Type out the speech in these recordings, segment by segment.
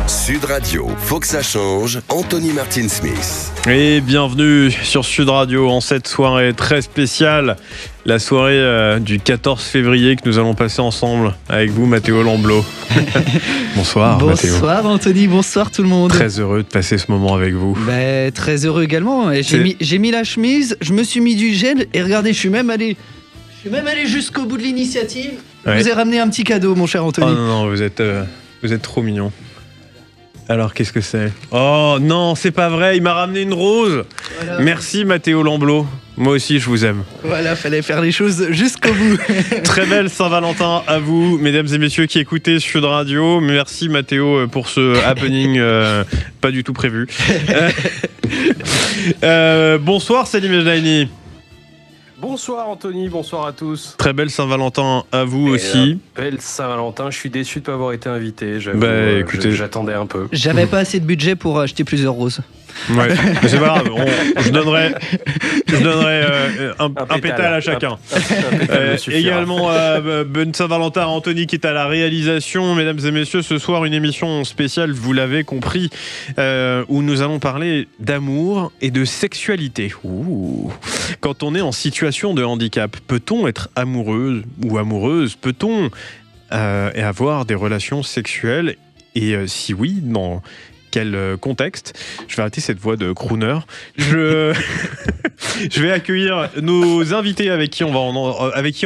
Sud Radio, faut que ça change. Anthony Martin Smith. Et bienvenue sur Sud Radio en cette soirée très spéciale, la soirée du 14 février que nous allons passer ensemble avec vous, Mathéo Lamblot. Bonsoir, Mathéo. Bonsoir Anthony, bonsoir tout le monde. Très heureux de passer ce moment avec vous. Très heureux également. Et j'ai mis la chemise, je me suis mis du gel et regardez, je suis même allé jusqu'au bout de l'initiative. Ouais. Je vous ai ramené un petit cadeau, mon cher Anthony. Oh non, vous êtes trop mignon. Alors, qu'est-ce que c'est ? Oh non, c'est pas vrai, il m'a ramené une rose. Voilà. Merci Mathéo Lamblot. Moi aussi, je vous aime. Voilà, fallait faire les choses jusqu'au bout. Très belle Saint-Valentin à vous, mesdames et messieurs qui écoutez Sud Radio. Merci Mathéo pour ce happening pas du tout prévu. Bonsoir Salim Ejdaini. Bonsoir Anthony, bonsoir à tous. Très belle Saint-Valentin à vous aussi. Belle Saint-Valentin, je suis déçu de ne pas avoir été invité. Écoutez, j'attendais un peu. J'avais pas assez de budget pour acheter plusieurs roses. Ouais, mais c'est pas grave, je donnerai un pétale à chacun. Également, bonne Saint-Valentin à Anthony qui est à la réalisation. Mesdames et messieurs, ce soir, une émission spéciale, vous l'avez compris, où nous allons parler d'amour et de sexualité. Ouh. Quand on est en situation de handicap, peut-on être amoureuse ou amoureuse ? Peut-on avoir des relations sexuelles ? Et si oui, dans quel contexte ? Je vais arrêter cette voix de crooner. Je vais accueillir nos invités avec qui on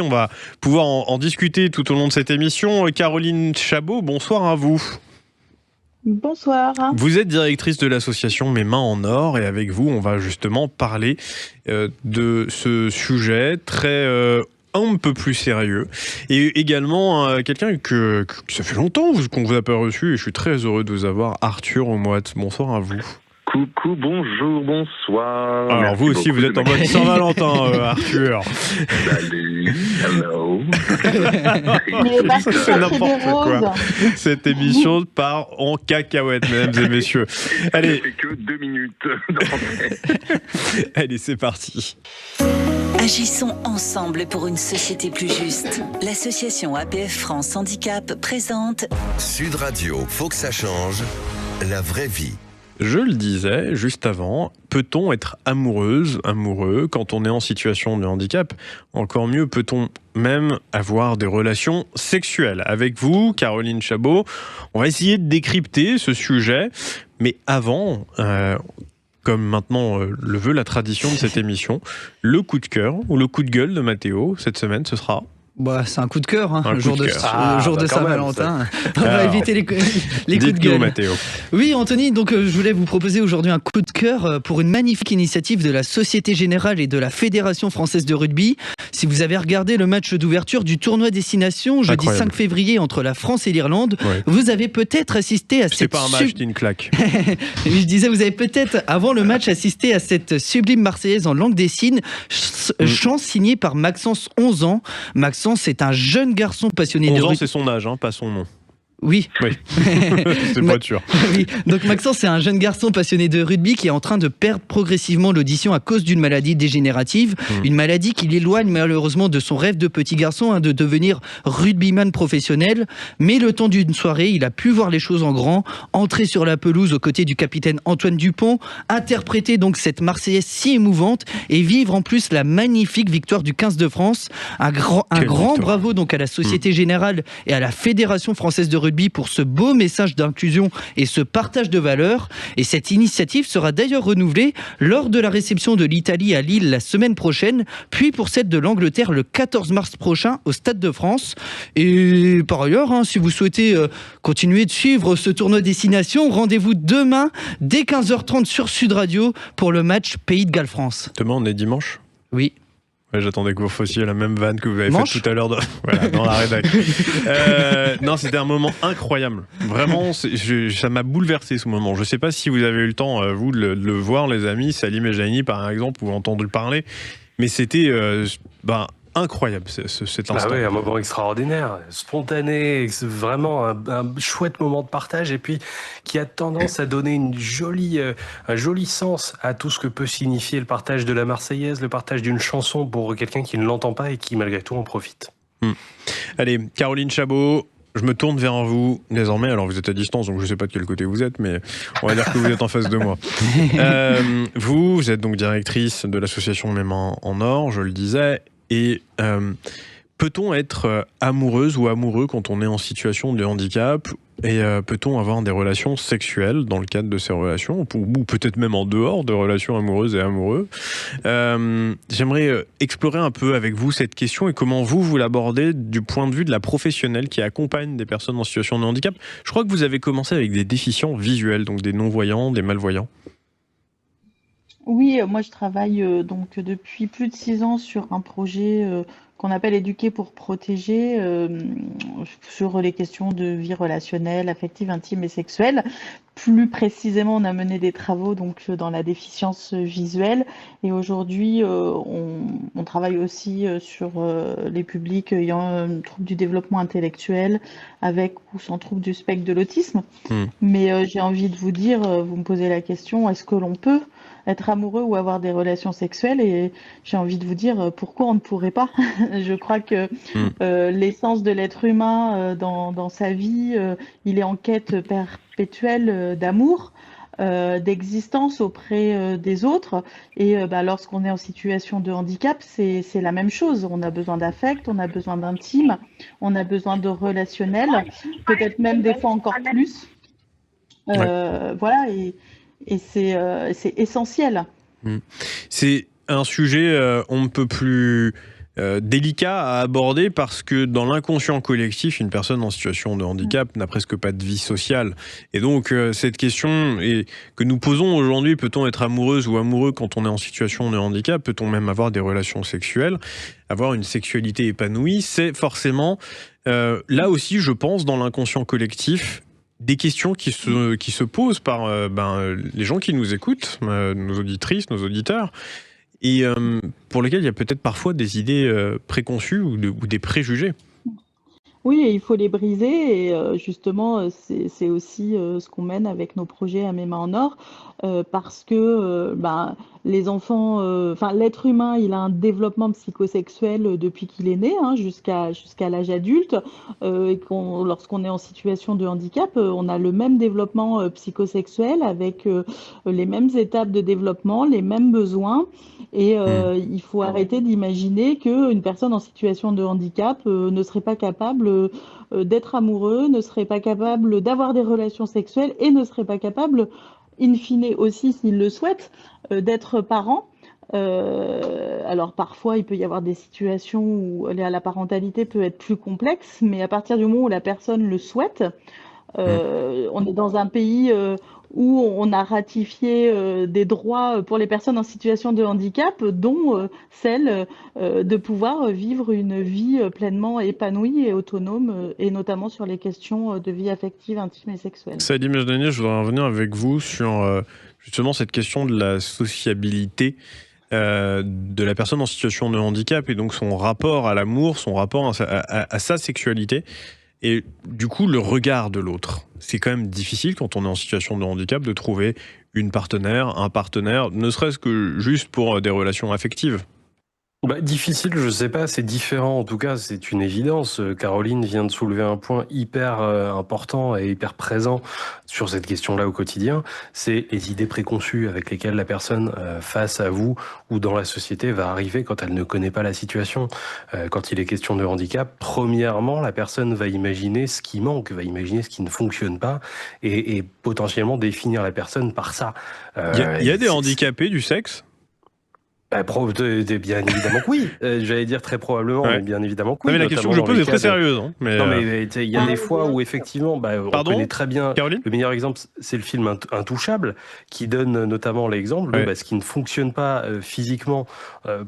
va pouvoir en discuter tout au long de cette émission. Caroline Chabot, bonsoir à vous. Bonsoir. Vous êtes directrice de l'association Mes Mains en Or et avec vous, on va justement parler de ce sujet très un peu plus sérieux et également quelqu'un que ça fait longtemps qu'on vous a pas reçu et je suis très heureux de vous avoir, Arthur Aumoite. Bonsoir à vous. Coucou, bonjour, bonsoir. Alors vous aussi, vous êtes en mode Saint-Valentin, Arthur. Salut, hello. C'est n'importe quoi. Cette émission part en cacahuète, mesdames et messieurs. Allez. Ça fait que 2 minutes. Allez, c'est parti. Agissons ensemble pour une société plus juste. L'association APF France Handicap présente Sud Radio, faut que ça change. La vraie vie. Je le disais juste avant, peut-on être amoureuse, amoureux quand on est en situation de handicap ? Encore mieux, peut-on même avoir des relations sexuelles ? Avec vous, Caroline Chabot, on va essayer de décrypter ce sujet, mais avant, comme maintenant le veut la tradition de cette émission, le coup de cœur ou le coup de gueule de Mathéo, cette semaine, ce sera... c'est un coup de cœur, le jour de Saint-Valentin. On va éviter les coups de gueule. Mathéo. Oui, Anthony, donc je voulais vous proposer aujourd'hui un coup de cœur pour une magnifique initiative de la Société Générale et de la Fédération Française de Rugby. Si vous avez regardé le match d'ouverture du tournoi Destination, jeudi 5 février, entre la France et l'Irlande, vous avez peut-être assisté à cette... C'est pas un match, c'est une claque. Je disais, vous avez peut-être, avant le match, assisté à cette sublime Marseillaise en langue des signes, chant signé par Maxence, 11 ans. Maxence, c'est un jeune garçon passionné de rugby. 11 ans, c'est son âge, pas son nom. Oui. C'est pas sûr. Oui. Donc Maxence, c'est un jeune garçon passionné de rugby qui est en train de perdre progressivement l'audition à cause d'une maladie dégénérative. Une maladie qui l'éloigne malheureusement de son rêve de petit garçon de devenir rugbyman professionnel. Mais le temps d'une soirée, il a pu voir les choses en grand, entrer sur la pelouse aux côtés du capitaine Antoine Dupont, interpréter donc cette Marseillaise si émouvante et vivre en plus la magnifique victoire du 15 de France. Un grand bravo donc à la Société Générale et à la Fédération Française de Rugby pour ce beau message d'inclusion et ce partage de valeurs. Et cette initiative sera d'ailleurs renouvelée lors de la réception de l'Italie à Lille la semaine prochaine, puis pour celle de l'Angleterre le 14 mars prochain au Stade de France. Et par ailleurs, si vous souhaitez continuer de suivre ce tournoi Destination, rendez-vous demain dès 15h30 sur Sud Radio pour le match Pays de Galles-France. Demain, on est dimanche ? Oui. Ouais, j'attendais que vous fassiez la même vanne que vous avez faite tout à l'heure dans la rédac. Non, c'était un moment incroyable. Vraiment, ça m'a bouleversé ce moment. Je ne sais pas si vous avez eu le temps, vous, de le voir, les amis, Salim Ejdaini, par exemple, ou entendu le parler. Mais c'était incroyable cet instant. Un moment extraordinaire, spontané, vraiment un chouette moment de partage et puis qui a tendance à donner un joli sens à tout ce que peut signifier le partage de la Marseillaise, le partage d'une chanson pour quelqu'un qui ne l'entend pas et qui malgré tout en profite. Allez, Caroline Chabot, je me tourne vers vous désormais. Alors, vous êtes à distance, donc je ne sais pas de quel côté vous êtes, mais on va dire que vous êtes en face de moi. Vous êtes donc directrice de l'association Mes Mains en Or, je le disais, et peut-on être amoureuse ou amoureux quand on est en situation de handicap ? Et peut-on avoir des relations sexuelles dans le cadre de ces relations, ou peut-être même en dehors de relations amoureuses et amoureux ? J'aimerais explorer un peu avec vous cette question et comment vous l'abordez du point de vue de la professionnelle qui accompagne des personnes en situation de handicap. Je crois que vous avez commencé avec des déficients visuels, donc des non-voyants, des malvoyants. Oui, moi je travaille donc depuis plus de 6 ans sur un projet qu'on appelle Éduquer pour protéger sur les questions de vie relationnelle, affective, intime et sexuelle. Plus précisément, on a mené des travaux donc dans la déficience visuelle et aujourd'hui on travaille aussi sur les publics ayant un trouble du développement intellectuel avec ou sans trouble du spectre de l'autisme. Mais j'ai envie de vous dire, vous me posez la question, est-ce que l'on peut être amoureux ou avoir des relations sexuelles, et j'ai envie de vous dire pourquoi on ne pourrait pas. Je crois que l'essence de l'être humain dans sa vie, il est en quête perpétuelle d'amour, d'existence auprès des autres, et lorsqu'on est en situation de handicap, c'est la même chose. On a besoin d'affect, on a besoin d'intime, on a besoin de relationnel, peut-être même des fois encore plus. Voilà, et c'est essentiel. C'est un sujet on ne peut plus délicat à aborder parce que dans l'inconscient collectif, une personne en situation de handicap n'a presque pas de vie sociale. Et donc cette question que nous posons aujourd'hui, peut-on être amoureuse ou amoureux quand on est en situation de handicap ? Peut-on même avoir des relations sexuelles ? Avoir une sexualité épanouie, c'est forcément, là aussi je pense, dans l'inconscient collectif, des questions qui se posent par les gens qui nous écoutent, nos auditrices, nos auditeurs, et pour lesquels il y a peut-être parfois des idées préconçues ou des préjugés. Oui, et il faut les briser, et justement, c'est aussi ce qu'on mène avec nos projets à Mes Mains en Or, parce que les enfants, l'être humain, il a un développement psychosexuel depuis qu'il est né, jusqu'à l'âge adulte, et lorsqu'on est en situation de handicap, on a le même développement psychosexuel avec les mêmes étapes de développement, les mêmes besoins, et il faut arrêter d'imaginer qu'une personne en situation de handicap ne serait pas capable d'être amoureux, ne serait pas capable d'avoir des relations sexuelles et ne serait pas capable, in fine aussi, s'il le souhaite, d'être parent. Alors parfois, il peut y avoir des situations où la parentalité peut être plus complexe, mais à partir du moment où la personne le souhaite, on est dans un pays où on a ratifié des droits pour les personnes en situation de handicap, dont celle de pouvoir vivre une vie pleinement épanouie et autonome, et notamment sur les questions de vie affective, intime et sexuelle. Saïd Mejdani, je voudrais revenir avec vous sur justement cette question de la sociabilité de la personne en situation de handicap et donc son rapport à l'amour, son rapport à sa sexualité. Et du coup, le regard de l'autre. C'est quand même difficile quand on est en situation de handicap de trouver un partenaire, ne serait-ce que juste pour des relations affectives. Difficile, je sais pas, c'est différent. En tout cas, c'est une évidence. Caroline vient de soulever un point hyper important et hyper présent sur cette question-là au quotidien. C'est les idées préconçues avec lesquelles la personne face à vous ou dans la société va arriver quand elle ne connaît pas la situation. Quand il est question de handicap, premièrement, la personne va imaginer ce qui manque, va imaginer ce qui ne fonctionne pas et potentiellement définir la personne par ça. Il y a des handicapés du sexe ? Bien évidemment que oui. J'allais dire très probablement, mais bien évidemment que oui. Non, mais la question que je pose est très sérieuse. Non, mais il y a des fois où effectivement, on connaît très bien. Caroline ? Le meilleur exemple, c'est le film Intouchable, qui donne notamment l'exemple de ce qui ne fonctionne pas physiquement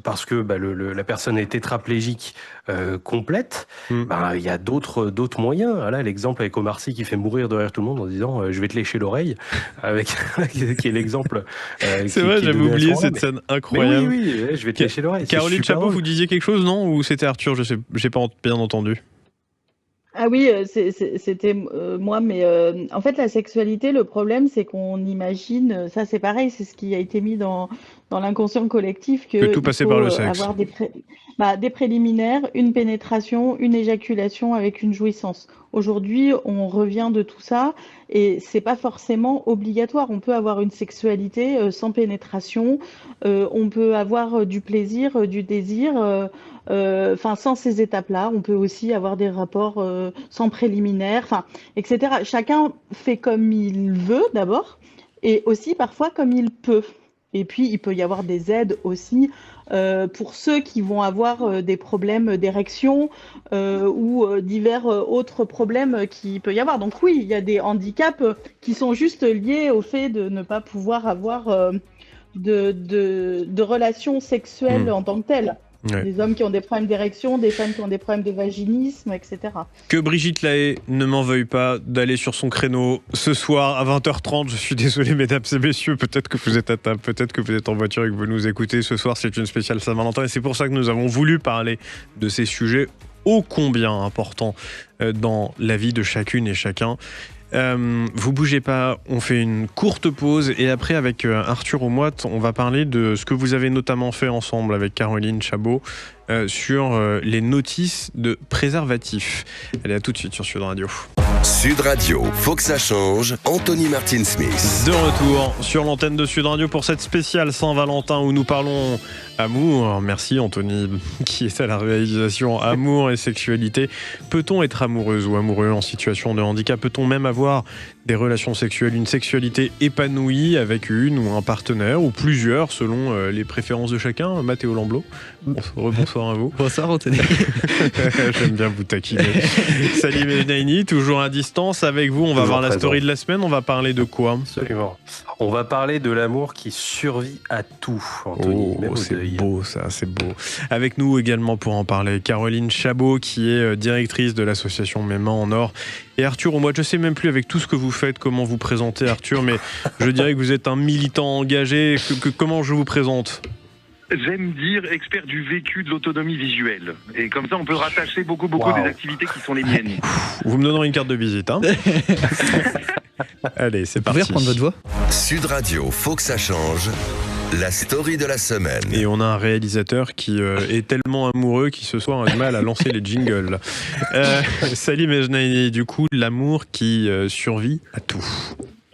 parce que la personne est tétraplégique complète. Il y a d'autres moyens. Voilà, l'exemple avec Omar Sy qui fait mourir de rire tout le monde en disant je vais te lécher l'oreille, qui est l'exemple. C'est vrai, j'avais oublié cette scène incroyable. Oui, je vais te lécher l'oreille. Caroline Chabot, vous disiez quelque chose, non ? Ou c'était Arthur ? J'ai pas bien entendu. Ah oui, c'était moi, mais en fait, la sexualité, le problème, c'est qu'on imagine, ça c'est pareil, c'est ce qui a été mis dans dans l'inconscient collectif que tout passait par le sexe. Avoir des préliminaires, une pénétration, une éjaculation avec une jouissance. Aujourd'hui, on revient de tout ça et c'est pas forcément obligatoire. On peut avoir une sexualité sans pénétration, on peut avoir du plaisir, du désir, sans ces étapes-là. On peut aussi avoir des rapports sans préliminaires, etc. Chacun fait comme il veut d'abord et aussi parfois comme il peut. Et puis, il peut y avoir des aides aussi pour ceux qui vont avoir des problèmes d'érection ou divers autres problèmes qu'il peut y avoir. Donc oui, il y a des handicaps qui sont juste liés au fait de ne pas pouvoir avoir de relations sexuelles en tant que telles. Ouais. Des hommes qui ont des problèmes d'érection, des femmes qui ont des problèmes de vaginisme, etc. Que Brigitte Lahaie ne m'en veuille pas d'aller sur son créneau ce soir à 20h30. Je suis désolé, mesdames et messieurs, peut-être que vous êtes à table, peut-être que vous êtes en voiture et que vous nous écoutez. Ce soir, c'est une spéciale Saint-Valentin et c'est pour ça que nous avons voulu parler de ces sujets ô combien importants dans la vie de chacune et chacun. Vous bougez pas, on fait une courte pause et après avec Arthur Aumoite, on va parler de ce que vous avez notamment fait ensemble avec Caroline Chabot sur les notices de préservatifs. Allez, à tout de suite sur Sud Radio. Sud Radio, faut que ça change. Anthony Martin-Smith. De retour sur l'antenne de Sud Radio pour cette spéciale Saint-Valentin où nous parlons amour. Merci Anthony qui est à la réalisation. Amour et sexualité. Peut-on être amoureuse ou amoureux en situation de handicap? Peut-on même avoir des relations sexuelles, une sexualité épanouie avec une ou un partenaire ou plusieurs selon les préférences de chacun? Mathéo Lamblot, bonsoir à vous. Bonsoir Anthony. J'aime bien vous taquiner. Salim Ejnaini, toujours à distance avec vous. On va voir la story de la semaine. On va parler de quoi? Absolument. On va parler de l'amour qui survit à tout, Anthony. Oh, c'est beau ça, c'est beau. Avec nous également pour en parler, Caroline Chabot qui est directrice de l'association Mes Mains en Or. Et Arthur, moi je ne sais même plus avec tout ce que vous faites, comment vous présentez Arthur, mais je dirais que vous êtes un militant engagé. Comment je vous présente? J'aime dire expert du vécu de l'autonomie visuelle. Et comme ça, on peut rattacher beaucoup des activités qui sont les miennes. Vous me donnerez une carte de visite, hein? Allez, c'est parti. Vous pouvez reprendre votre voix? Sud Radio, faut que ça change. La story de la semaine. Et on a un réalisateur qui est tellement amoureux qu'il ce soir a du mal à lancer les jingles. Salim Ejnaini, du coup, l'amour qui survit à tout.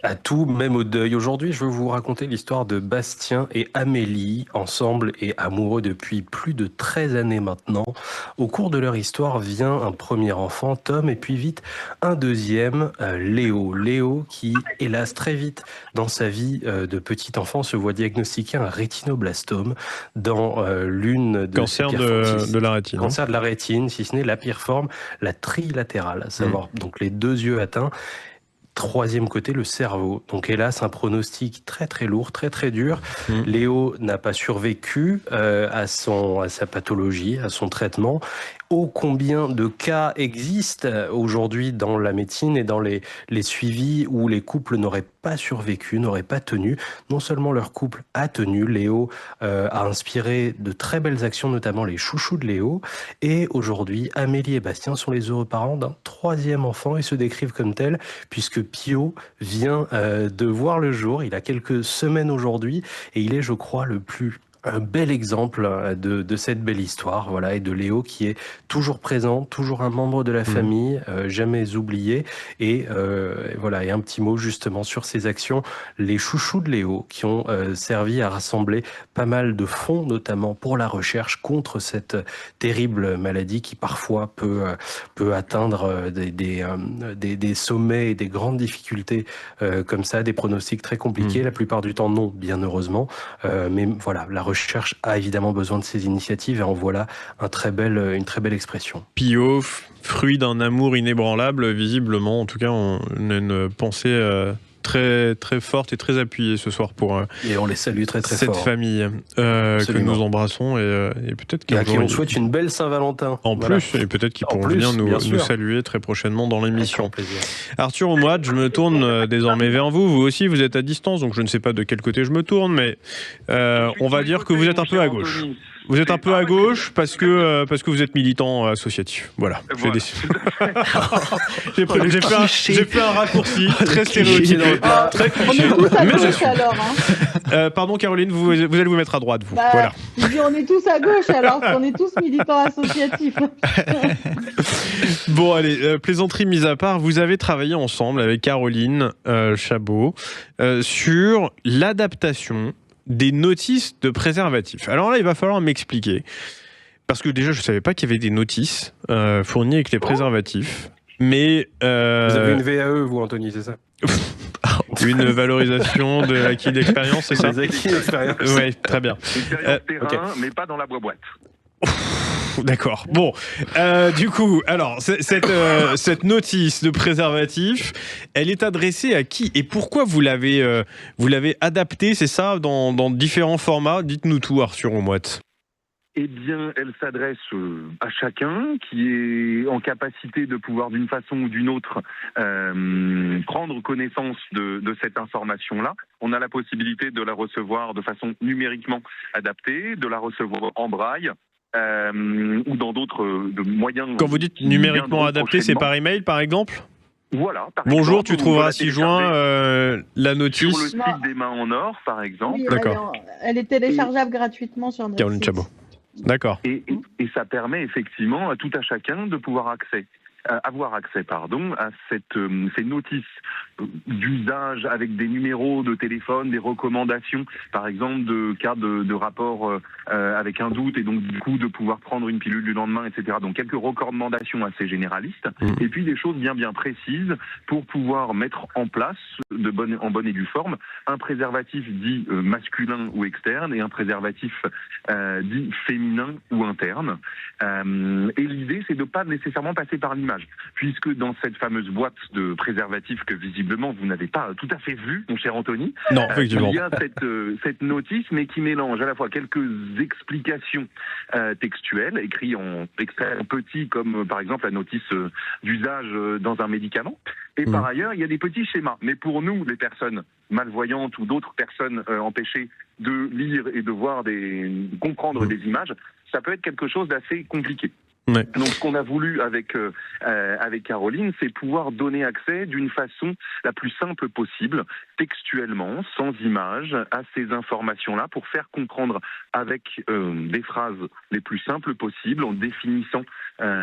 À tout, même au deuil. Aujourd'hui, je veux vous raconter l'histoire de Bastien et Amélie, ensemble et amoureux depuis plus de 13 années maintenant. Au cours de leur histoire vient un premier enfant, Tom, et puis vite un deuxième, Léo. Léo qui, hélas, très vite dans sa vie de petit enfant, se voit diagnostiquer un rétinoblastome dans l'une de cancer de la rétine. Cancer de la rétine, si ce n'est la pire forme, la trilatérale, à savoir donc les deux yeux atteints. Troisième côté, le cerveau. Donc hélas, un pronostic très très lourd, très très dur. Léo n'a pas survécu à sa pathologie, à son traitement. Ô combien de cas existent aujourd'hui dans la médecine et dans les suivis où les couples n'auraient pas survécu, n'auraient pas tenu. Non seulement leur couple a tenu, Léo a inspiré de très belles actions, notamment les chouchous de Léo. Et aujourd'hui, Amélie et Bastien sont les heureux parents d'un troisième enfant et se décrivent comme tels, puisque Pio vient de voir le jour. Il a quelques semaines aujourd'hui et il est, je crois, un bel exemple de cette belle histoire, voilà, et de Léo qui est toujours présent, toujours un membre de la famille, jamais oublié. Et voilà, et un petit mot justement sur ces actions, les chouchous de Léo qui ont servi à rassembler pas mal de fonds, notamment pour la recherche contre cette terrible maladie qui parfois peut atteindre des sommets et des grandes difficultés comme ça, des pronostics très compliqués. La plupart du temps, non, bien heureusement. Mais voilà, la recherche a évidemment besoin de ces initiatives et en voilà une très belle expression. Pio, fruit d'un amour inébranlable, visiblement, en tout cas, on a une pensée très, très forte et très appuyée ce soir pour et on les salue très très cette fort. Famille que nous embrassons et peut-être à qui on souhaite une belle Saint-Valentin. En plus, et peut-être qu'ils pourront venir nous saluer très prochainement dans l'émission. Arthur Aumoite, je me tourne désormais vers vous. Vous aussi, vous êtes à distance, donc je ne sais pas de quel côté je me tourne, mais on va dire que vous êtes un peu à gauche. Vous êtes un peu à gauche parce que vous êtes militant associatif. Voilà. J'ai fait un raccourci très stéréotypé. Très cliché. On est tous à gauche alors. Pardon Caroline, vous allez vous mettre à droite, vous. Voilà. On est tous à gauche alors, on est tous militants associatifs. Bon, allez, plaisanterie mise à part, vous avez travaillé ensemble avec Caroline Chabot sur l'adaptation des notices de préservatifs. Alors là, il va falloir m'expliquer, parce que déjà, je ne savais pas qu'il y avait des notices fournies avec les préservatifs, mais... Vous avez une VAE, vous, Anthony, c'est ça? Une valorisation de l'acquis d'expérience, c'est ça? Acquis d'expérience. Oui, très bien. Expérience terrain, mais pas dans la boîte. D'accord. Bon, du coup, alors cette notice de préservatif, elle est adressée à qui et pourquoi vous l'avez adaptée, c'est ça, dans différents formats? Dites-nous tout, Arthur Omouat. Eh bien, elle s'adresse à chacun qui est en capacité de pouvoir, d'une façon ou d'une autre, prendre connaissance de cette information-là. On a la possibilité de la recevoir de façon numériquement adaptée, de la recevoir en braille, ou dans d'autres moyens. Quand vous dites numériquement adapté, c'est par email, par exemple? Voilà. Bonjour, tu trouveras 6 juin la notice. Sur le site des Mains en Or, par exemple. Oui, D'accord. Elle est téléchargeable gratuitement sur notre Caroline site. Chabot. D'accord. Et ça permet effectivement à tout à chacun de pouvoir avoir accès à ces notices d'usage avec des numéros de téléphone, des recommandations, par exemple de cas de rapport avec un doute et donc du coup de pouvoir prendre une pilule du lendemain, etc. Donc quelques recommandations assez généralistes et puis des choses bien précises pour pouvoir mettre en place en bonne et due forme un préservatif dit masculin ou externe et un préservatif dit féminin ou interne. Et l'idée c'est de pas nécessairement passer par l'image, puisque dans cette fameuse boîte de préservatifs que visiblement vous n'avez pas tout à fait vue, mon cher Anthony, non, effectivement. il y a cette notice, mais qui mélange à la fois quelques explications textuelles, écrites en extrêmement petit, comme par exemple la notice d'usage dans un médicament, et par ailleurs il y a des petits schémas. Mais pour nous, les personnes malvoyantes ou d'autres personnes empêchées de lire et de comprendre des images, ça peut être quelque chose d'assez compliqué. Ouais. Donc ce qu'on a voulu avec Caroline, c'est pouvoir donner accès d'une façon la plus simple possible, textuellement, sans images, à ces informations-là, pour faire comprendre avec des phrases les plus simples possibles, en définissant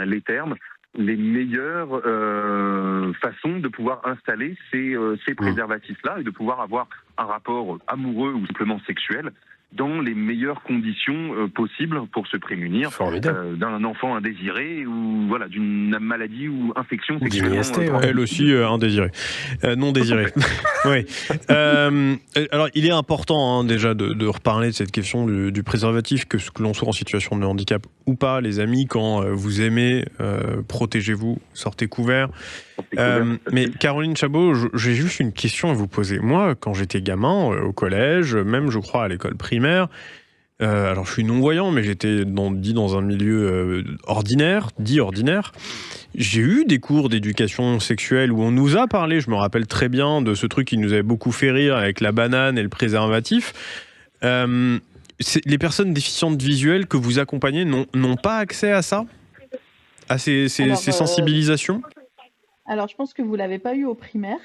les termes, les meilleures façons de pouvoir installer ces préservatifs-là et de pouvoir avoir un rapport amoureux ou simplement sexuel dans les meilleures conditions possibles pour se prémunir d'un enfant indésiré ou voilà d'une maladie ou infection sexuellement. Elle aussi indésirée, non désirée. Oui. Alors il est important déjà de reparler de cette question du préservatif, que l'on soit en situation de handicap ou pas, les amis. Quand vous aimez, protégez-vous, sortez couverts. Mais Caroline Chabot, j'ai juste une question à vous poser. Moi, quand j'étais gamin, au collège, même je crois à l'école primaire, alors je suis non-voyant, mais j'étais dans un milieu ordinaire. J'ai eu des cours d'éducation sexuelle où on nous a parlé, je me rappelle très bien de ce truc qui nous avait beaucoup fait rire avec la banane et le préservatif. Les personnes déficientes visuelles que vous accompagnez n'ont pas accès à ça? À ces sensibilisations? Alors, je pense que vous ne l'avez pas eu au primaire.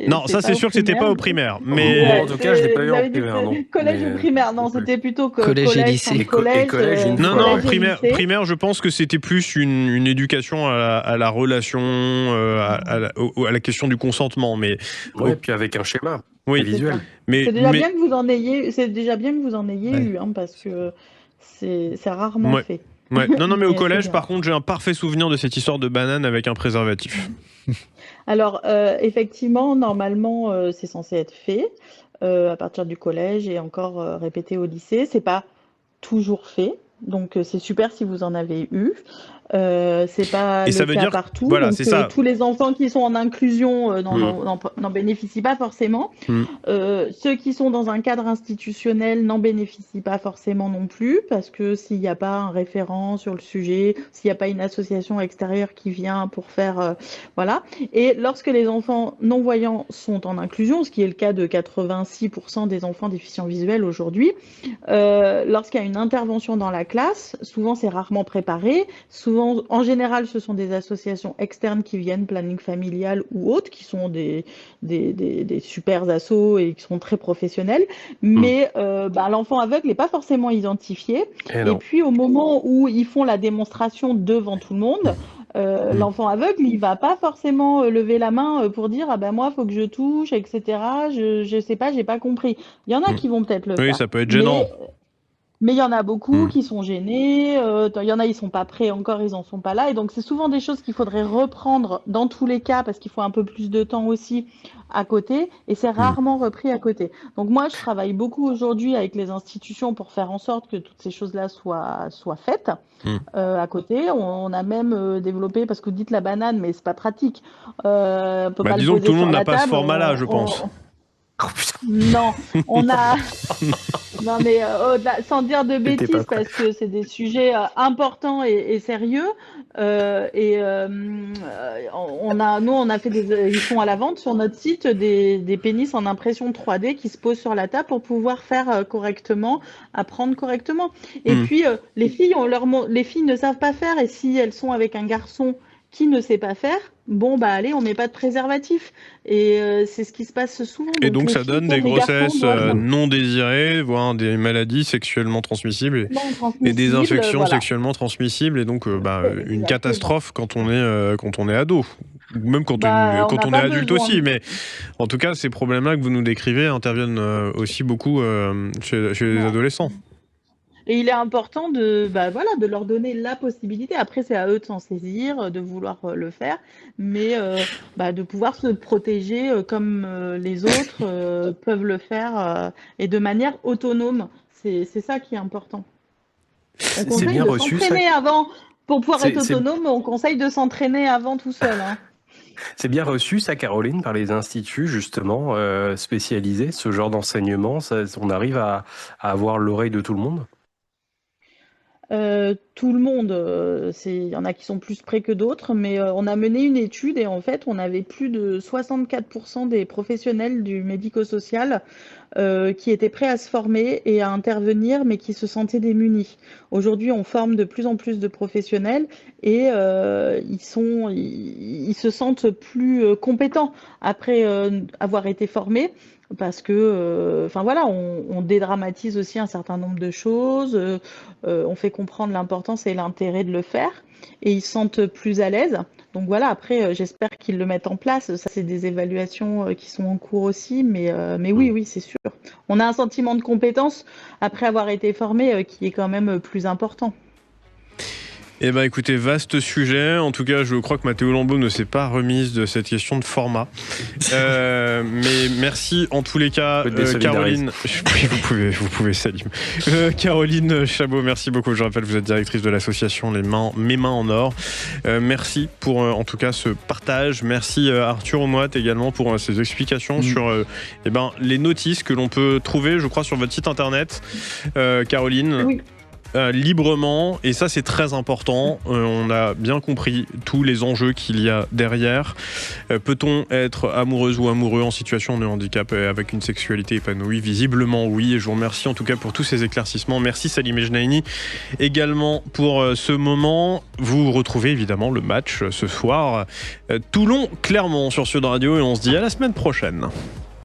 Non, ça c'est sûr que c'était pas au primaire. Mais en tout cas, je l'ai pas eu en primaire. Non. Collège ou primaire? Non, c'était plutôt collège et lycée. Non, primaire, je pense que c'était plus une éducation à la relation, à la question du consentement. Mais oui, puis avec un schéma visuel. C'est déjà bien que vous en ayez. C'est déjà bien que vous en ayez eu, parce que c'est rarement fait. Ouais. Non, mais au collège, par contre, j'ai un parfait souvenir de cette histoire de banane avec un préservatif. Alors, effectivement, normalement, c'est censé être fait à partir du collège et encore répété au lycée. C'est pas toujours fait. Donc c'est super si vous en avez eu. C'est pas Et ça veut le cas dire, partout. voilà, Donc, c'est ça. tous les enfants qui sont en inclusion n'en bénéficient pas forcément. Ceux qui sont dans un cadre institutionnel n'en bénéficient pas forcément non plus, parce que s'il n'y a pas un référent sur le sujet, s'il n'y a pas une association extérieure qui vient pour faire... voilà. Et lorsque les enfants non-voyants sont en inclusion, ce qui est le cas de 86% des enfants déficients visuels aujourd'hui, lorsqu'il y a une intervention dans la classe, souvent c'est rarement préparé, souvent en général, ce sont des associations externes qui viennent, planning familial ou autres, qui sont des super assos et qui sont très professionnels. Mais l'enfant aveugle n'est pas forcément identifié. Et puis, au moment où ils font la démonstration devant tout le monde, l'enfant aveugle, il va pas forcément lever la main pour dire moi, faut que je touche, etc. Je sais pas, j'ai pas compris. Il y en a qui vont peut-être le faire. Oui, ça peut être gênant. Mais il y en a beaucoup qui sont gênés, il y en a ils sont pas prêts encore, ils en sont pas là, et donc c'est souvent des choses qu'il faudrait reprendre dans tous les cas parce qu'il faut un peu plus de temps aussi à côté, et c'est rarement repris à côté. Donc moi je travaille beaucoup aujourd'hui avec les institutions pour faire en sorte que toutes ces choses-là soient faites à côté. On a même développé, parce que vous dites la banane, mais c'est pas pratique. On peut pas disons le que tout le monde n'a n'a pas ce format-là, je pense. Non, on a... Non, mais sans dire de bêtises, parce que c'est des sujets importants et sérieux. On a fait ils sont à la vente sur notre site des pénis en impression 3D qui se posent sur la table pour pouvoir faire correctement, apprendre correctement. Et puis, les filles ne savent pas faire, et si elles sont avec un garçon qui ne sait pas faire, allez, on met pas de préservatif. Et c'est ce qui se passe souvent. Et donc ça donne des grossesses non désirées, voire des maladies sexuellement transmissibles et des infections sexuellement transmissibles, et donc une catastrophe quand on est ado. Même quand on est adulte aussi, mais en tout cas ces problèmes-là que vous nous décrivez interviennent aussi beaucoup chez les adolescents. Et il est important de leur donner la possibilité. Après, c'est à eux de s'en saisir, de vouloir le faire, mais de pouvoir se protéger comme les autres peuvent le faire et de manière autonome. C'est ça qui est important. On conseille de s'entraîner avant. Pour pouvoir être autonome, on conseille de s'entraîner avant tout seul. Hein. C'est bien reçu, ça, Caroline, par les instituts, justement, spécialisés, ce genre d'enseignement. On arrive à avoir l'oreille de tout le monde ? Tout le monde, il y en a qui sont plus près que d'autres, mais on a mené une étude et en fait on avait plus de 64% des professionnels du médico-social qui étaient prêts à se former et à intervenir, mais qui se sentaient démunis. Aujourd'hui, on forme de plus en plus de professionnels et ils se sentent plus compétents après avoir été formés. Parce que, on dédramatise aussi un certain nombre de choses, on fait comprendre l'importance et l'intérêt de le faire, et ils se sentent plus à l'aise. Donc voilà, après, j'espère qu'ils le mettent en place. Ça, c'est des évaluations qui sont en cours aussi, mais oui, c'est sûr. On a un sentiment de compétence après avoir été formé qui est quand même plus important. Eh bien écoutez, vaste sujet. En tout cas, je crois que Mathéo Lambeau ne s'est pas remise de cette question de format. Mais merci en tous les cas, Caroline. Oui, vous pouvez, Salim. Caroline Chabot, merci beaucoup. Je rappelle, vous êtes directrice de l'association Mes Mains en Or. Merci pour en tout cas ce partage. Merci Arthur Omoat également pour ces explications sur les notices que l'on peut trouver, je crois, sur votre site internet, Caroline. Oui. Librement, et ça c'est très important. On a bien compris tous les enjeux qu'il y a derrière. Peut-on être amoureuse ou amoureux en situation de handicap avec une sexualité épanouie? Visiblement oui, et je vous remercie en tout cas pour tous ces éclaircissements. Merci Salim Ejnaini également pour ce moment. Vous retrouvez évidemment le match ce soir, Toulon-Clermont sur Sud Radio, et on se dit à la semaine prochaine.